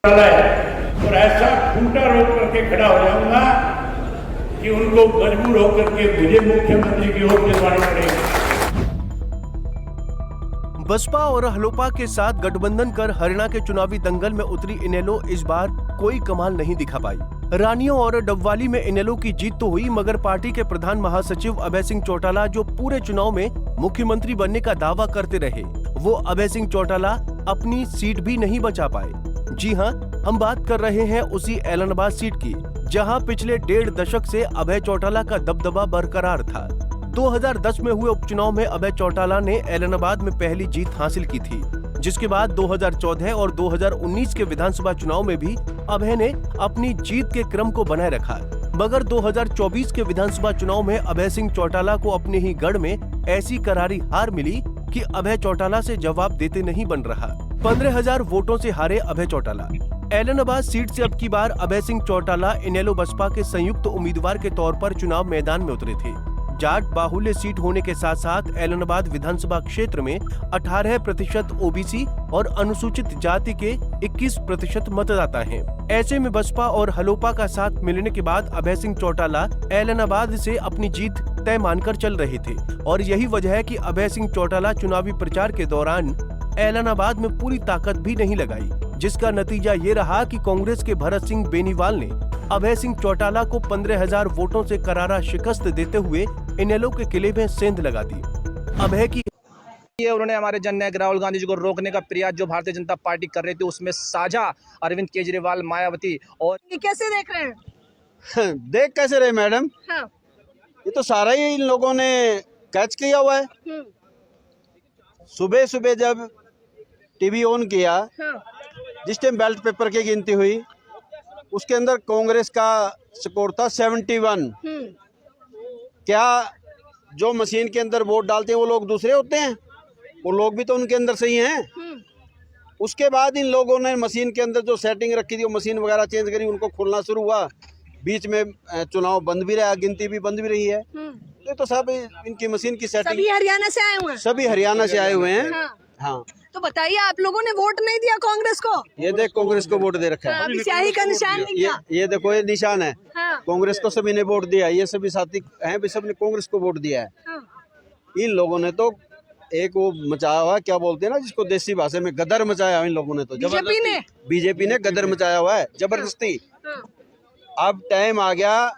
और ऐसा खूंटा रोक करके खड़ा हो जाऊंगा कि उनको मजबूर होकर के मुझे मुख्यमंत्री की ओर दिलवानी पड़ेगी। बसपा और हलोपा के साथ गठबंधन कर हरियाणा के चुनावी दंगल में उतरी इनेलो इस बार कोई कमाल नहीं दिखा पाई। रानियों और डबवाली में इनेलो की जीत तो हुई, मगर पार्टी के प्रधान महासचिव अभय सिंह चौटाला जो पूरे चुनाव में मुख्यमंत्री बनने का दावा करते रहे, वो अभय सिंह चौटाला अपनी सीट भी नहीं बचा पाए। जी हां, हम बात कर रहे हैं उसी ऐलनाबाद सीट की, जहां पिछले 1.5 दशक से अभय चौटाला का दबदबा बरकरार था। 2010 में हुए उपचुनाव में अभय चौटाला ने ऐलनाबाद में पहली जीत हासिल की थी, जिसके बाद 2014 और 2019 के विधानसभा चुनाव में भी अभय ने अपनी जीत के क्रम को बनाए रखा। मगर 2024 के विधानसभा चुनाव में अभय सिंह चौटाला को अपने ही गढ़ में ऐसी करारी हार मिली कि अभय चौटाला से जवाब देते नहीं बन रहा। 15,000 वोटों से हारे अभय चौटाला। ऐलनाबाद सीट से अब की बार अभय सिंह चौटाला इनेलो बसपा के संयुक्त उम्मीदवार के तौर पर चुनाव मैदान में उतरे थे। जाट बाहुल्य सीट होने के साथ साथ ऐलनाबाद विधानसभा क्षेत्र में 18% ओबीसी और अनुसूचित जाति के 21% मतदाता हैं। ऐसे में बसपा और हलोपा का साथ मिलने के बाद अभय सिंह चौटाला ऐलनाबाद से अपनी जीत तय मानकर चल रहे थे, और यही वजह है कि अभय सिंह चौटाला चुनावी प्रचार के दौरान ऐलनाबाद में पूरी ताकत भी नहीं लगाई, जिसका नतीजा ये रहा कि कांग्रेस के भरत सिंह बेनीवाल ने अभय सिंह चौटाला को 15,000 वोटों से करारा शिकस्त देते हुए इनेलो के किले में सेंध लगा दी। अभय की उन्होंने हमारे जननायक राहुल गांधी जी को रोकने का प्रयास जो भारतीय जनता पार्टी कर रही थी, उसमें साझा अरविंद केजरीवाल, मायावती और ये कैसे देख रहे हैं? देख कैसे रहे मैडम? हाँ। ये तो सारा ही इन लोगों ने कैच किया हुआ है। सुबह सुबह जब टीवी ऑन किया, हाँ। जिस टाइम बैलेट पेपर की गिनती हुई, उसके अंदर कांग्रेस का स्कोर था 71। क्या जो मशीन के अंदर वोट डालते हैं वो लोग दूसरे होते हैं? वो लोग भी तो उनके अंदर सही हैं। उसके बाद इन लोगों ने मशीन के अंदर जो सेटिंग रखी थी, वो मशीन वगैरह चेंज करी, उनको खोलना शुरू हुआ। बीच में चुनाव बंद भी रहा, गिनती भी बंद भी रही है। ये तो सब इनकी मशीन की सेटिंग। सभी हरियाणा से आए हुए हैं? सभी हरियाणा से आए हुए हैं। हाँ। तो बताइए, आप लोगों ने वोट नहीं दिया कांग्रेस को? ये देख, कांग्रेस को वोट दे रखा है। अभी स्याही का निशान नहीं किया। ये देखो, ये निशान है। हाँ। कांग्रेस को सभी ने वोट दिया। ये सभी साथी हैं, सब ने कांग्रेस को वोट दिया है। हाँ। इन लोगों ने तो एक वो मचाया हुआ है, क्या बोलते हैं ना जिसको देसी भाषा में, गदर मचाया हुआ इन लोगों ने। तो बीजेपी ने गदर मचाया हुआ है, जबरदस्ती। अब टाइम आ गया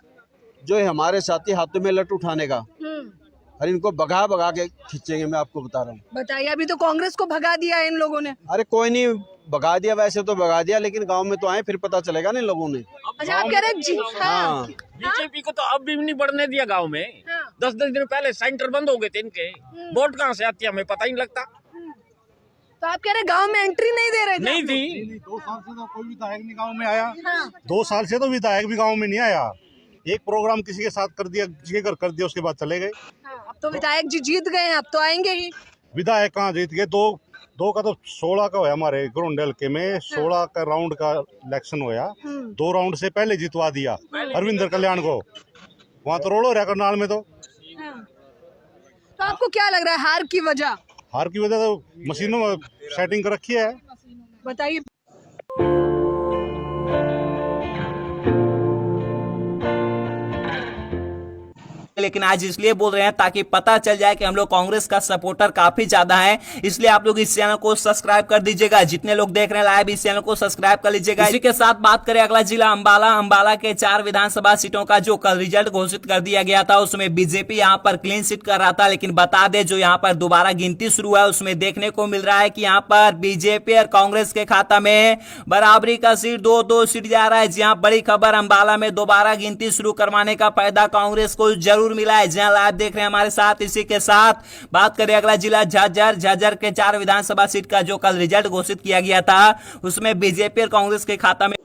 जो हमारे साथी हाथों में लट उठाने का, और इनको भगा भगा के खींचेंगे। मैं आपको बता रहा हूँ। बताइए, अभी तो कांग्रेस को भगा दिया है इन लोगों ने। अरे कोई नहीं भगा दिया, वैसे तो भगा दिया, लेकिन गांव में तो आए, फिर पता चलेगा ना इन लोगों ने। अच्छा, आप कह रहे हैं जी? हाँ। बीजेपी को तो अब भी नहीं बढ़ने दिया गांव में। 10 दिन पहले सेंटर बंद हो गए थे इनके। वोट कहाँ से आती है हमें पता ही नहीं लगता। तो आप कह रहे गांव में एंट्री नहीं दे रहे थे? नहीं थी। 2 साल से तो कोई विधायक नहीं गाँव में आया। 2 साल से तो विधायक भी गाँव में नहीं आया। एक प्रोग्राम किसी के साथ कर दिया, किसी के घर कर दिया, उसके बाद चले गए। अब तो विधायक जी जीत गए हैं, अब तो आएंगे ही। विधायक कहाँ जीत गए? दो का तो 16 का हुआ हमारे ग्रोंडल के में। 16 का राउंड का इलेक्शन हुआ। 2 राउंड से पहले जितवा दिया अरविंदर कल्याण को। वहाँ तो रोड हो रहा करनाल में। तो आपको क्या लग रहा है हार की वजह? हार की वजह तो मशीनों में सेटिंग कर रखी है। बताइए। लेकिन आज इसलिए बोल रहे हैं ताकि पता चल जाए कि हम लोग कांग्रेस का सपोर्टर काफी ज्यादा है, इसलिए आप लोग इस चैनल को सब्सक्राइब कर दीजिएगा। जितने लोग देख रहे हैं लाइव, इस चैनल को सब्सक्राइब कर लीजिएगा। इसी के साथ बात करें अगला जिला अंबाला। अंबाला के 4 विधानसभा सीटों का जो कल रिजल्ट घोषित कर दिया गया था, उसमें बीजेपी यहां पर क्लीन सीट कर रहा था, लेकिन बता दें जो यहां पर दोबारा गिनती शुरू हुआ है, उसमें देखने को मिल रहा है कि यहां पर बीजेपी और कांग्रेस के खाता में बराबरी का सीट 2-2 सीट जा रहा है। जहां बड़ी खबर, अंबाला में दोबारा गिनती शुरू करवाने का फायदा कांग्रेस को जरूर मिला है। जहां लाइव देख रहे हैं हमारे साथ। इसी के साथ बात करें अगला जिला झज्जर के 4 विधानसभा सीट का जो कल रिजल्ट घोषित किया गया था, उसमें बीजेपी और कांग्रेस के खाता में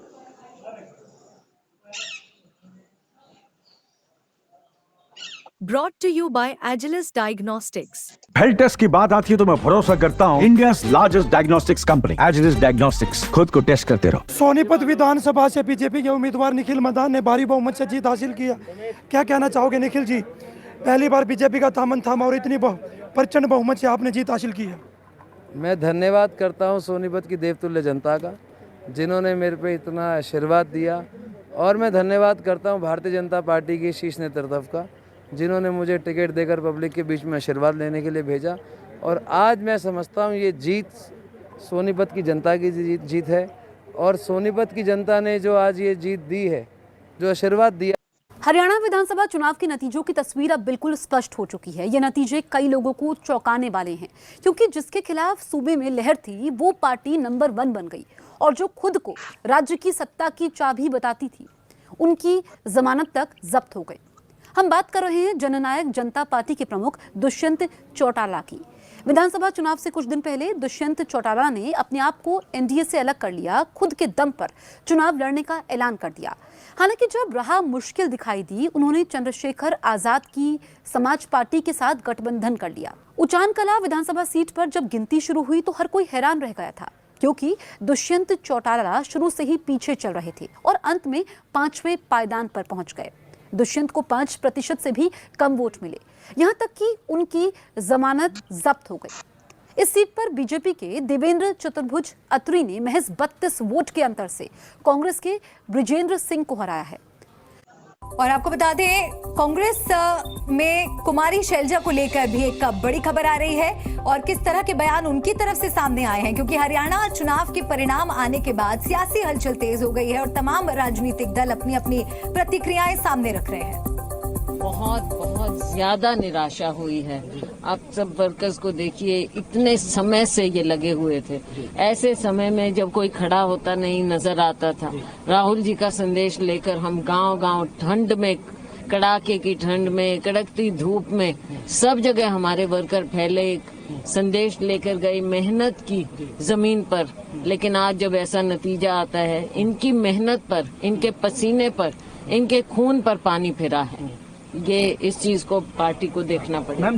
Brought to you by Agilus Diagnostics. Health test की बात आती है तो मैं भरोसा करता हूँ India largest diagnostics company Agilus Diagnostics. खुद को टेस्ट करते रहो। सोनीपत विधानसभा से बीजेपी के उम्मीदवार निखिल मदान ने भारी बहुमत से जीत हासिल किया। क्या कहना चाहोगे निखिल जी? पहली बार बीजेपी का दामन थामा और इतनी प्रचंड बहुमत से आपने जीत हासिल की है। मैं धन्यवाद करता हूं सोनीपत की देवतुल्य जनता का। जिन्होंने मेरे पे इतना आशीर्वाद दिया। और मैं धन्यवाद करता हूँ भारतीय जनता पार्टी की शीर्ष नेतृत्व का, जिन्होंने मुझे टिकट देकर पब्लिक के बीच में आशीर्वाद लेने के लिए भेजा। और आज मैं समझता हूँ ये जीत सोनीपत की जनता की जीत है, और सोनीपत की जनता ने जो आज ये जीत दी है, जो आशीर्वाद दिया। हरियाणा विधानसभा चुनाव के नतीजों की तस्वीर अब बिल्कुल स्पष्ट हो चुकी है। ये नतीजे कई लोगों को चौंकाने वाले हैं, क्योंकि जिसके खिलाफ सूबे में लहर थी वो पार्टी नंबर 1 बन गई, और जो खुद को राज्य की सत्ता की चाबी बताती थी उनकी जमानत तक जब्त हो गई। हम बात कर रहे हैं जननायक जनता पार्टी के प्रमुख दुष्यंत चौटाला की। विधानसभा चुनाव से कुछ दिन पहले दुष्यंत चौटाला ने अपने आप को एनडीए से अलग कर लिया, खुद के दम पर चुनाव लड़ने का ऐलान कर दिया। हालांकि जब राह मुश्किल दिखाई दी, उन्होंने चंद्रशेखर आजाद की समाज पार्टी के साथ गठबंधन कर लिया। उचान कला विधानसभा सीट पर जब गिनती शुरू हुई तो हर कोई हैरान रह गया था, क्योंकि दुष्यंत चौटाला शुरू से ही पीछे चल रहे थे और अंत में 5वें पायदान पर पहुंच गए। दुष्यंत को 5% से भी कम वोट मिले, यहां तक कि उनकी जमानत जब्त हो गई। इस सीट पर बीजेपी के देवेंद्र चतुर्भुज अत्री ने महज 32 वोट के अंतर से कांग्रेस के ब्रिजेंद्र सिंह को हराया है। और आपको बता दें, कांग्रेस में कुमारी शैलजा को लेकर भी एक बड़ी खबर आ रही है, और किस तरह के बयान उनकी तरफ से सामने आए हैं, क्योंकि हरियाणा चुनाव के परिणाम आने के बाद सियासी हलचल तेज हो गई है और तमाम राजनीतिक दल अपनी अपनी प्रतिक्रियाएं सामने रख रहे हैं। बहुत ज्यादा निराशा हुई है। आप सब वर्कर्स को देखिए, इतने समय से ये लगे हुए थे। ऐसे समय में जब कोई खड़ा होता नहीं नजर आता था, राहुल जी का संदेश लेकर हम गांव-गांव ठंड में, कड़ाके की ठंड में, कड़कती धूप में, सब जगह हमारे वर्कर फैले, संदेश लेकर गए, मेहनत की जमीन पर। लेकिन आज जब ऐसा नतीजा आता है, इनकी मेहनत पर, इनके पसीने पर, इनके खून पर पानी फिरा है। ये इस चीज को पार्टी को देखना पड़ेगा।